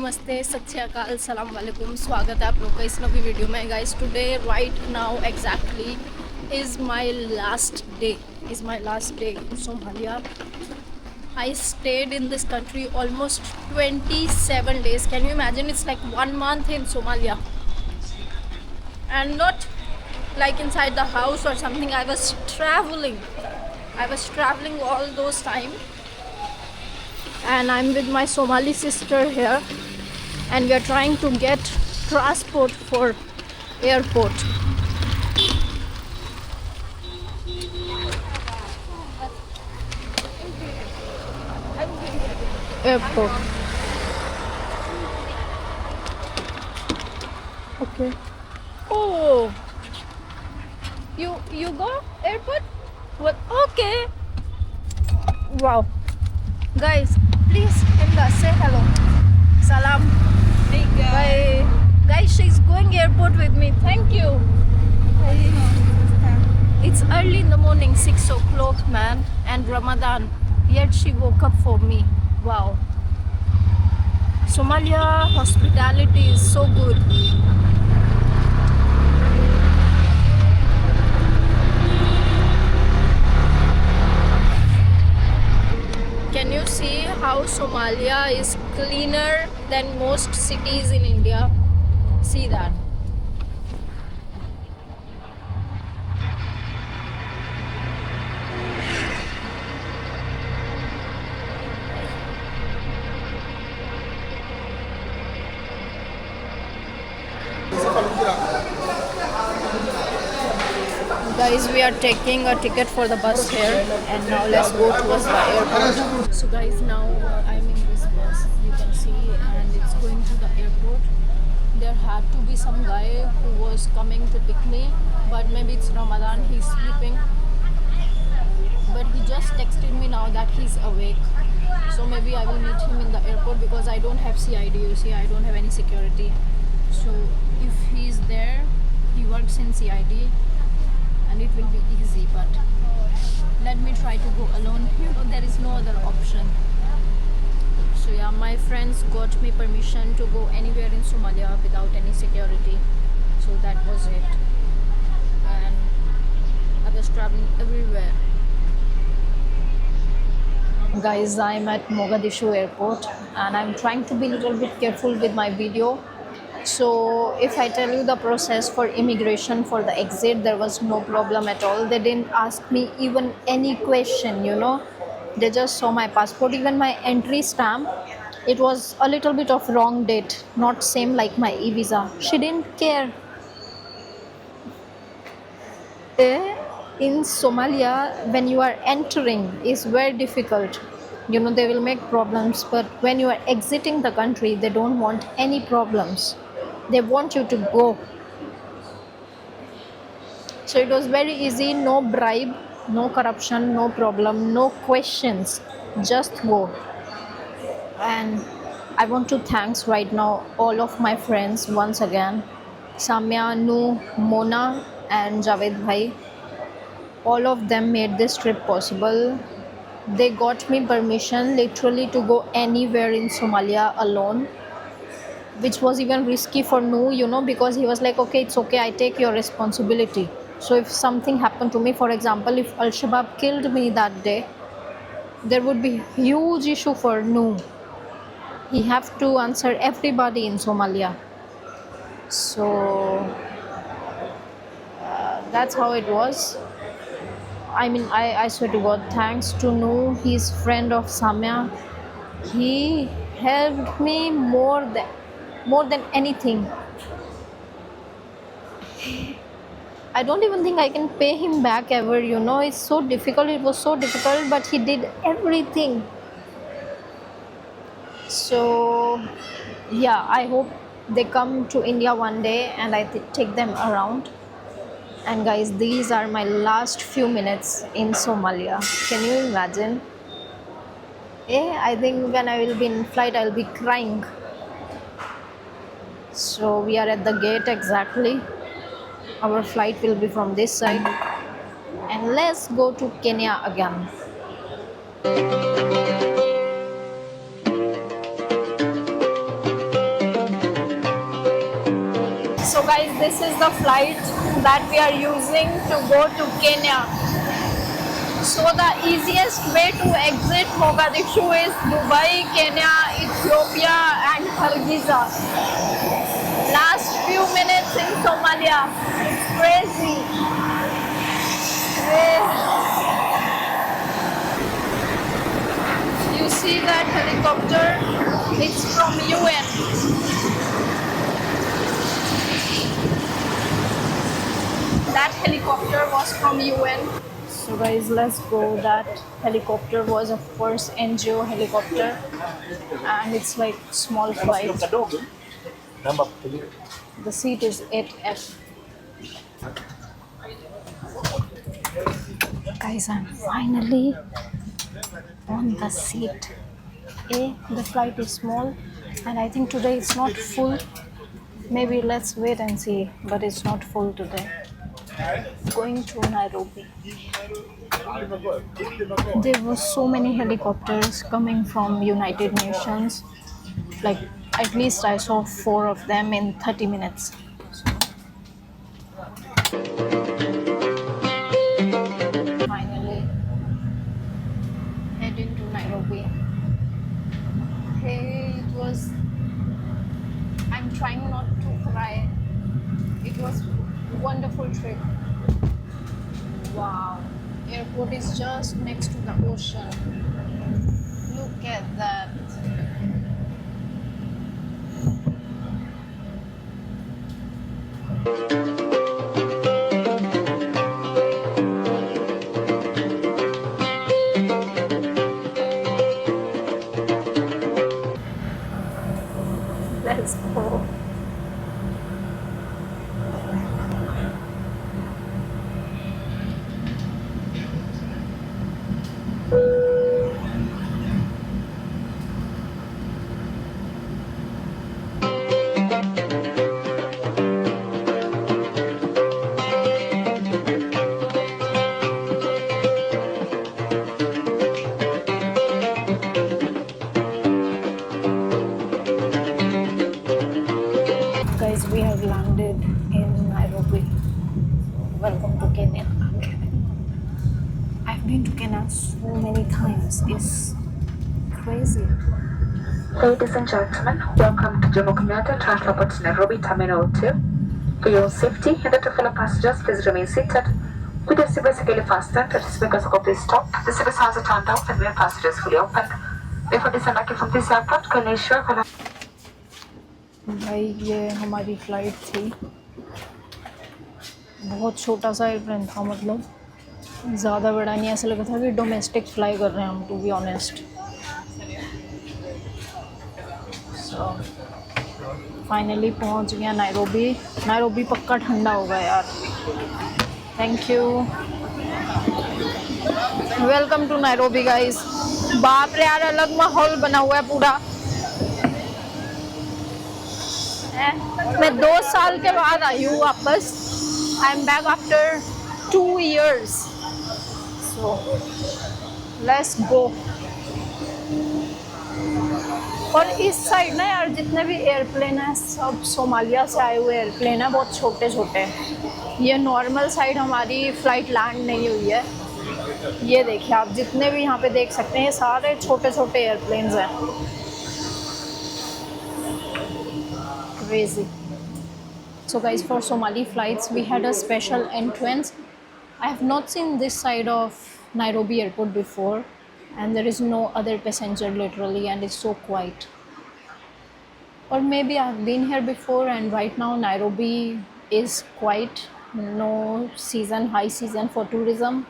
नमस्ते, सत श्री अकाल, सलाम वालेकुम। स्वागत है आप लोग का इस नवी वीडियो में। Guys today right now exactly is my last day in Somalia. I stayed in this country almost 27 days. Can you imagine? It's like 1 month in Somalia. And not like inside the house or something. I was traveling all those time. And I'm with my Somali sister here. And we are trying to get transport for airport. Airport. Okay. Oh, you go airport? What? Okay. Wow. Guys, please Imla, say hello. Salam. Hey guys. Bye. Guys, she's going airport with me. Thank you. It's early in the morning, 6 o'clock, man, and Ramadan. Yet she woke up for me. Wow. Somalia hospitality is so good. Can you see how Somalia is cleaner than most cities in India? See that. Guys, we are taking a ticket for the bus here, and now let's go towards the airport. So guys, now I'm in this bus, you can see, and it's going to the airport. There had to be some guy who was coming to pick me, but maybe it's Ramadan, he's sleeping. But he just texted me now that he's awake. So maybe I will meet him in the airport because I don't have CID, you see, I don't have any security. So if he's there, he works in CID, and it will be easy, but let me try to go alone. You know, there is no other option. So yeah, my friends got me permission to go anywhere in Somalia without any security. So that was it. And I was traveling everywhere. Guys, I'm at Mogadishu airport and I'm trying to be a little bit careful with my video. So if I tell you the process for immigration for the exit, there was no problem at all. They didn't ask me even any question, you know. They just saw my passport, even my entry stamp. It was a little bit of wrong date, not same like my e-visa. She didn't care. In Somalia, when you are entering is very difficult. You know, they will make problems, but when you are exiting the country, they don't want any problems. They want you to go. So it was very easy, no bribe, no corruption, no problem, no questions, just go. And I want to thanks right now all of my friends once again, Samya, Nu, Mona and Javed Bhai. All of them made this trip possible. They got me permission literally to go anywhere in Somalia alone, which was even risky for Nu, you know, because he was like, okay, it's okay, I take your responsibility. So if something happened to me, for example, if Al-Shabaab killed me that day, there would be huge issue for Nu. He have to answer everybody in Somalia. So that's how it was. I mean, I swear to God, thanks to Nu, he's friend of Samya. He helped me more than anything. I don't even think I can pay him back ever, you know. It's so difficult. It was so difficult, but he did everything. So yeah, I hope they come to India one day and I take them around. And guys, these are my last few minutes in Somalia. Can you imagine? I think when I will be in flight, I will be crying. So we are at the gate exactly. Our flight will be from this side. And let's go to Kenya again. guys, this is the flight that we are using to go to Kenya. So the easiest way to exit Mogadishu is Dubai, Kenya, Ethiopia and Hargeisa. Last few minutes in Somalia. It's crazy. You see that helicopter? It's from UN. That helicopter was from UN. So guys, let's go. That helicopter was of course NGO helicopter, and it's like small flight. The seat is 8F. Guys, I'm finally on the seat. The flight is small, and I think today it's not full. Maybe let's wait and see, but it's not full today. Going to Nairobi. There were so many helicopters coming from United Nations. Like at least I saw 4 of them in 30 minutes. Finally heading to Nairobi. Hey, I'm trying not to cry. It was a wonderful trip. Wow, airport is just next to the ocean. Look at that. Let's go. Guys, we have landed in Nairobi. Welcome to Kenya. I've been to Kenya so many times. It's crazy. Ladies and gentlemen, welcome to Jomo Kenyatta Transport Nairobi Terminal 2. For your safety and that of fellow passengers, please remain seated with your seatbelt securely fastened. That is because of this stop. The service has turned off and rear passengers fully open. Before disembarking from this airport, can you ensure भाई ये हमारी flight थी. बहुत छोटा सा airplane था, मतलब ज़्यादा बड़ा नहीं. ऐसा लगा था कि डोमेस्टिक फ्लाई कर रहे हैं हम, to be honest. So finally पहुंच गया नायरोबी. नायरोबी पक्का ठंडा होगा यार. Thank you. Welcome to Nairobi guys. बाप रे यार, अलग माहौल बना हुआ है पूरा. मैं 2 साल के बाद आई हूँ वापस. I am back after 2 years. So let's go. और इस साइड ना यार, जितने भी एयरप्लेन हैं सब सोमालिया से आए हुए एयरप्लेन हैं. बहुत छोटे छोटे. ये नॉर्मल साइड हमारी फ़्लाइट लैंड नहीं हुई है. ये देखिए आप, जितने भी यहाँ पे देख सकते हैं, ये सारे छोटे छोटे एयरप्लेन्स हैं. Crazy. So guys, for Somali flights we had a special entrance. I have not seen this side of Nairobi airport before, and there is no other passenger literally, and it's so quiet. Or maybe I've been here before and right now Nairobi is quiet. No season, high season for tourism.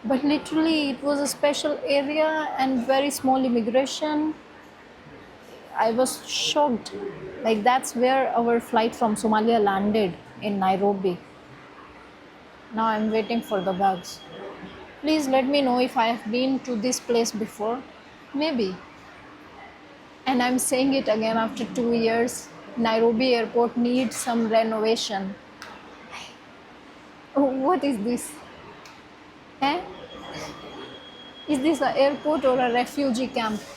But literally it was a special area and very small immigration. I was shocked. Like that's where our flight from Somalia landed, in Nairobi. Now I'm waiting for the bags. Please let me know if I have been to this place before. Maybe. And I'm saying it again after 2 years. Nairobi airport needs some renovation. What is this? Eh? Is this an airport or a refugee camp?